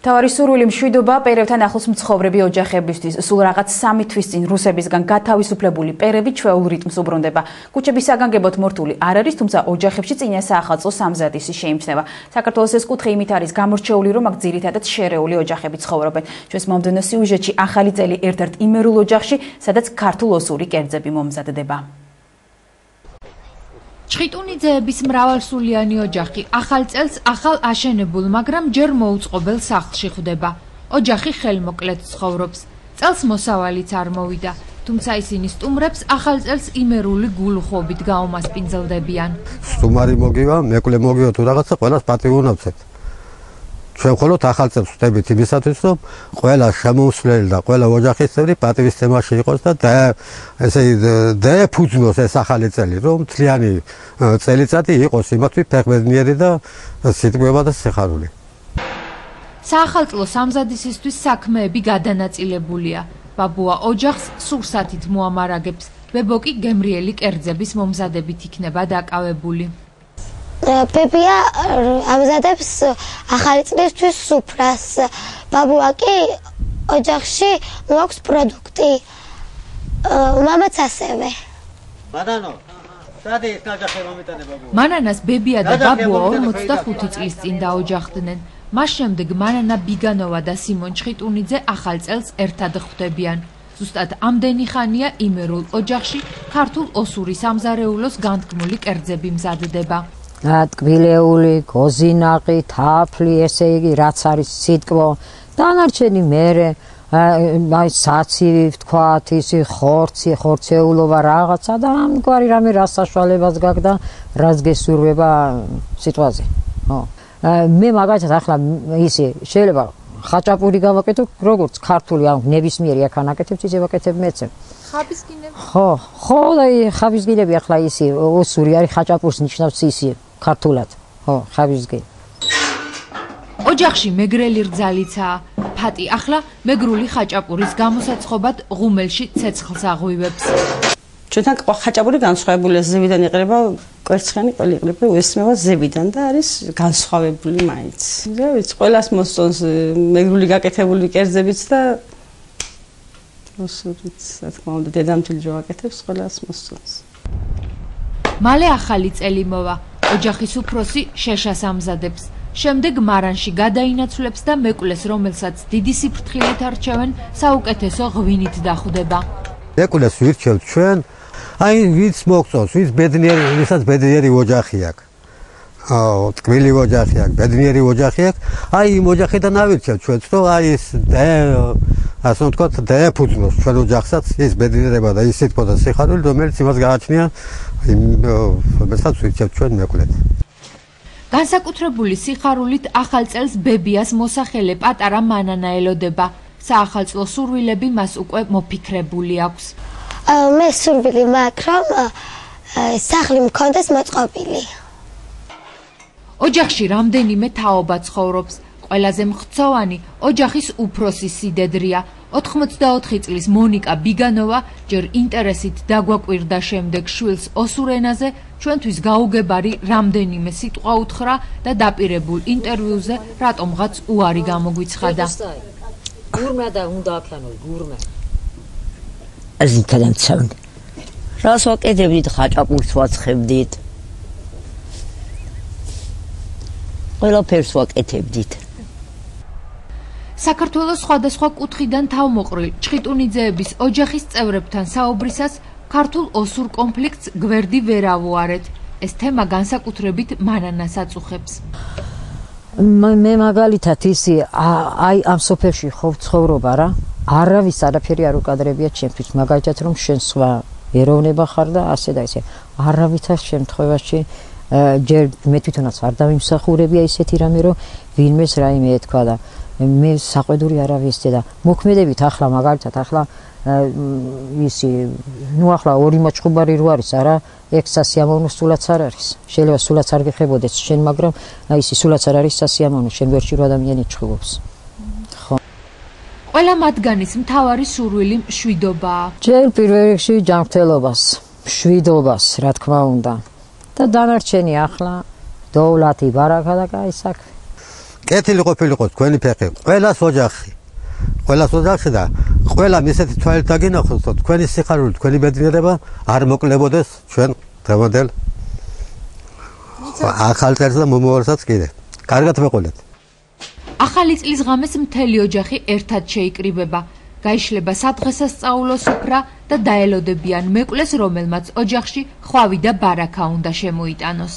თავარი სურვილი მშვიდობა პერევთან ახლოს მცხოვრები ოჯახებისთვის სულ რაღაც 3 თვის წინ რუსებისგან გათავისუფლებული პერევი ჩვეულ რიტმს უბრუნდება. ქუჩების საგანგებოდ მორთული არ არის, თუმცა ოჯახებში წინა საახალწლო სამზადისი შეიმჩნევა. საქართველოს ეს კუთხე იმით არის გამორჩეული, რომ აქ ძირითადად შერეული ოჯახები ცხოვრობენ. ჩვენს მომდევნო სიუჟეტში ახალი წელი ერთ-ერთ იმერულ ოჯახში, სადაც ქართულ ოსური კერძები მომზადდება. ჩხიტუნიძეების მრავალსულიანი ოჯახი ახალ წელს ახალ აშენებულ, მაგრამ ჯერ მოუწყობელ სახლში ხვდება. ოჯახი ხელმოკლედ ცხოვრობს. წელს მოსავალიც არ მოვიდა, თუმცა ისინი სტუმრებს ახალ წელს იმერული გულუხობით გაუმასპინძლდებიან. სტუმარი მოგივა, მეკლე მოგივა თუ რაღაცა, ყველას პატივუნავცეთ. ჩვენ მხოლოდ ახალ წელს ვხვდებით იმისათვის, რომ ყველა შემომსვლელი და ყველა ოჯახის წევრი პატივის თემაში იყოს და დაეფუძნოს ეს ახალი წელი, რომ მთლიანი წელიწადი იყოს იმათთვის ფეხბედნიერი და სიტყვება და სიხარული. საახალწლო სამზადისისთვის საქმეები გადანაწილებულია. ბაბუა ოჯახს სურსათით მოამარაგებს, ბებოკი გემრიელი კერძების მომზადებით იქნება დაკავებული. ბებია ამზადებს ახალი წლისთვის სუფრას. ბაბუა კი ოჯახში მოაქვს პროდუქტი. მამაც ასევე. მანანას ბებია და ბაბუა 45 წლის წინ დაოჯახდნენ. მას შემდეგ მანანა ბიგანოვა და სიმონ ჩხიტუნიძე ახალ წელს ერთად ხვდებიან. ზუსტად ამდენი ხანია იმერულ ოჯახში ქართულ ოსური სამზარეულოს განთქმული კერძები მზადდება. ტკბილეული, გოზინაყი, თაფლი, ესე იგი, რაც არის სიტყვო, დანარჩენი მერე, აი საცივი ვთქვათ, ისი ხორცეულობა რაღაცა და ამგვარი რამე რა საშუალებას გაქვს და რაც გესურვება სიტყვაზე. მე მაგალითად ახლა ისი შეიძლება ხაჭაპური გავაკეთო, როგორც ქართული ამ ნებისმიერი აქ ანაკეთებს, ისე ვაკეთებ მეც. ხაბისგინები? ხო, და ხაბისგინები ახლა ისი ოსური არის, ხაჭაპურს ნიშნავს ისი ქართულად. ხაბისგინი. ოჯახში მეგრელი რძალიცაა. ფატი ახლა მეგრული ხაჭაპურის გამოსაცხობად ღუმელში ცეცხლს აღვივებს. ჩვენთან ხაჭაპური განსხვავებულია, ზევიდან იყრება, კვერცხიანი ყველი იყრება, უესმევა ზევიდან და არის განსხვავებული მაინც. რა ვიცი, ყველას მოსწონს მეგრული გაკეთებული კერძებიც და ოსურიც, რა თქმა უნდა, დედამთილი ჯო აკეთებს, ყველას მოსწონს. მალე ახალი წელი მოვა. ოჯახის უფროსი შეშას ამზადებს. შემდეგ მარანში გადაინაცვლებს და მეკლეს, რომელსაც დიდი სიფრთხილით არჩევენ, საუკეთესო ღვინით დახვდება. მეკლეს ვირჩევთ ჩვენ, აი ვინც მოგწონს, ვისაც ბედნიერი ოჯახი აქვს. ტკბილი ოჯახი აქვს, ბედნიერი ოჯახი აქვს, აი იმ ოჯახიდან ავირჩევთ ჩვენც, რომ აი ეს ასე ვთქვათ, დაეფუძნოს ჩვენ ოჯახსაც ის ბედნიერება და ის სიტყვა და სიხარული, რომელიც იმას გააჩნია, რომელსაც ვირჩევთ ჩვენ მეკლედ. განსაკუთრებული სიხარულით ახალ წელს ბებიას მოსახელე პატარა მანანა ელოდება. საახალწლო სურვილები მას უკვე მოფიქრებული აქვს. მე სურვილი მაქვს, რომ სახლი მქონდეს მოწყობილი. ოჯახში რამდენიმე თაობა ცხოვრობს. ყველაზე მხცოვანი ოჯახის უფროსი სიდედრია. 84 წლის მონიკა ბიგანოვა ჯერ ინტერესით დაგვაკვირდა შემდეგ შვილს ოსურ ენაზე, ჩვენთვის გაუგებარი რამდენიმე სიტყვა უთხრა და დაპირებულ ინტერვიუზე რატომღაც უარი გამოგვიცხადა. გურმე და უნდა აქანო გურმე. აზიტადან ცავდი. რას ვაკეთებდით, ხაჭაპურს ვაცხებდით. ყველაფერს ვაკეთებდით. საქართველოს სხვადასხვა კუთხიდან თავმოყრილ ჩხიტუნიძეების ოჯახის წევრებთან საუბრისას ქართულ ოსურ კონფლიქტს გვერდი ვერ ავუარეთ. ეს თემა განსაკუთრებით მანანას აწუხებს. მე მაგალითად ისი აი ამ სოფელში ხო ცხოვრობა რა, არავის არაფერი არ უკადრებია ჩემთვის, მაგალითად რომ შენ სხვა ეროვნება ხარ და ასე და ისე. არავითარ შემთხვევაში ჯერ მე თვითონაც არ დავიმსახურებია ისეთი რამე, რომ ვინმეს რაიმე ეთქვა და მე საყვედური არ ავიესწე და მოქმედებით ახლა მაგალითად ახლა ისი ნუ ახლა ორი მოჭხუბარი რო არის არა, ეგ სასიამოვნო სულაც არ არის. შეიძლება სულაც არ გეხებოდეს შენ, მაგრამ აი ისი სულაც არ არის სასიამოვნო, შენ ვერში რო ადამიანი ჭხუბობს. ხო. ყველა მათგანის მთავარი სურვილი მშვიდობაა. ჯერ პირველ რიგში ჯანმრთელობას, მშვიდობას, რა თქმა უნდა. და დანარჩენი ახლა დოვლათი, ბარაკა და კაი საქმე. კეთილი ყოფილიყო თქვენი ფეხი, ყველას ოჯახი. ყველას ოჯახი და ყველა მისეთი თვალით დაგინახოს, რომ თქვენი სიხარული, თქვენი ბედნიერება არ მოკლებოდეს ჩვენ დღევანდელ ახალ წელს და მომავალსაც კიდე. კარგად მეყოლეთ. ახალი წლის ღამეს მთელი ოჯახი ერთად შეიკრიბება. გაიშლება სადღესასწაულო სუფრა და დაელოდებიან მეკლეს, რომელმაც ოჯახში ხვავი და ბარაქა უნდა შემოიტანოს.